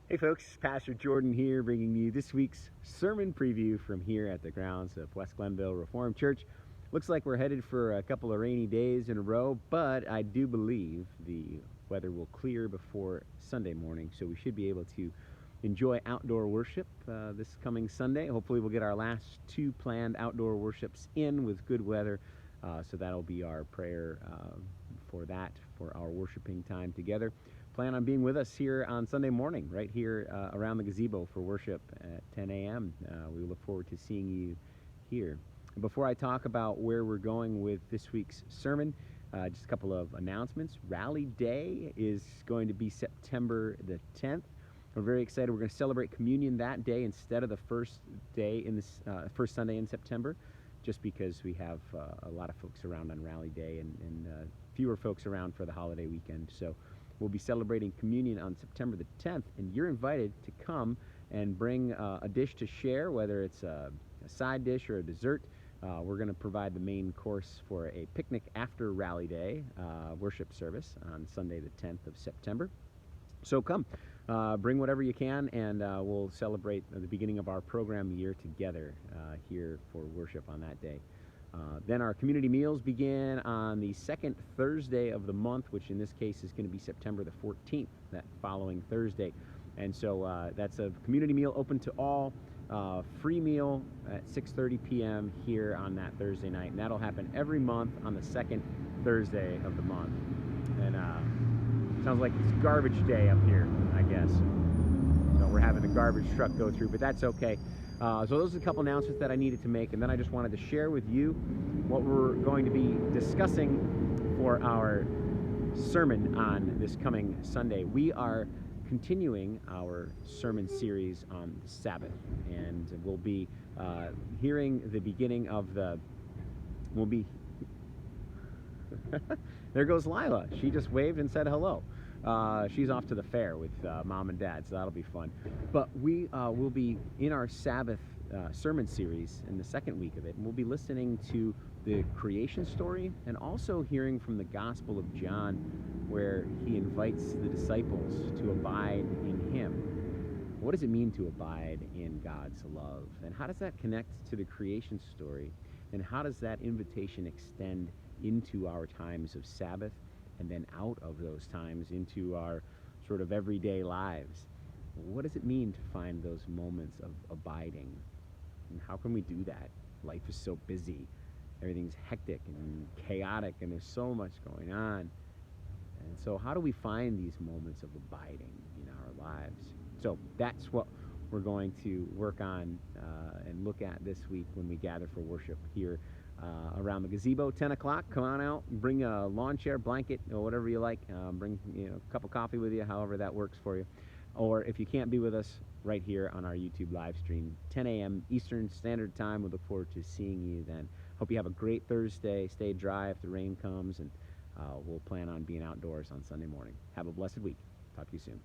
Hey folks, Pastor Jordan here, bringing you this week's sermon preview from here at the grounds of West Glenville Reformed Church. Looks like we're headed for a couple of rainy days in a row, but I do believe the weather will clear before Sunday morning, so we should be able to enjoy outdoor worship this coming Sunday. Hopefully we'll get our last two planned outdoor worships in with good weather, so that'll be our prayer for our worshiping time together. Plan on being with us here on Sunday morning, right here around the gazebo for worship at 10 a.m. We look forward to seeing you here. Before I talk about where we're going with this week's sermon, just a couple of announcements. Rally Day is going to be September the 10th. We're very excited. We're going to celebrate communion that day instead of the first Sunday in September, just because we have a lot of folks around on Rally Day and fewer folks around for the holiday weekend. So we'll be celebrating communion on September the 10th, and you're invited to come and bring a dish to share, whether it's a side dish or a dessert. We're going to provide the main course for a picnic after Rally Day worship service on Sunday the 10th of September. So come, bring whatever you can, and we'll celebrate the beginning of our program year together here for worship on that day. Then our community meals begin on the second Thursday of the month, which in this case is going to be September the 14th, that following Thursday. And so that's a community meal open to all, free meal at 6:30 p.m. here on that Thursday night. And that'll happen every month on the second Thursday of the month. And sounds like it's garbage day up here, I guess. So we're having a garbage truck go through, but that's okay. So those are a couple announcements that I needed to make, and then I just wanted to share with you what we're going to be discussing for our sermon on this coming Sunday. We are continuing our sermon series on the Sabbath, and we'll be hearing the beginning of There goes Lila. She just waved and said hello. She's off to the fair with Mom and Dad, so that'll be fun. But we will be in our Sabbath sermon series in the second week of it, and we'll be listening to the creation story and also hearing from the Gospel of John, where he invites the disciples to abide in him. What does it mean to abide in God's love? And how does that connect to the creation story? And how does that invitation extend into our times of Sabbath, and then out of those times into our sort of everyday lives? What does it mean to find those moments of abiding? And how can we do that? Life is so busy. Everything's hectic and chaotic, and there's so much going on. And so how do we find these moments of abiding in our lives? So that's what we're going to work on and look at this week when we gather for worship here around the gazebo. 10 o'clock, come on out, bring a lawn chair, blanket, or whatever you like. Bring a cup of coffee with you, however that works for you. Or if you can't be with us, right here on our YouTube live stream, 10 a.m. Eastern Standard Time. We look forward to seeing you then. Hope you have a great Thursday. Stay dry if the rain comes, and we'll plan on being outdoors on Sunday morning. Have a blessed week. Talk to you soon.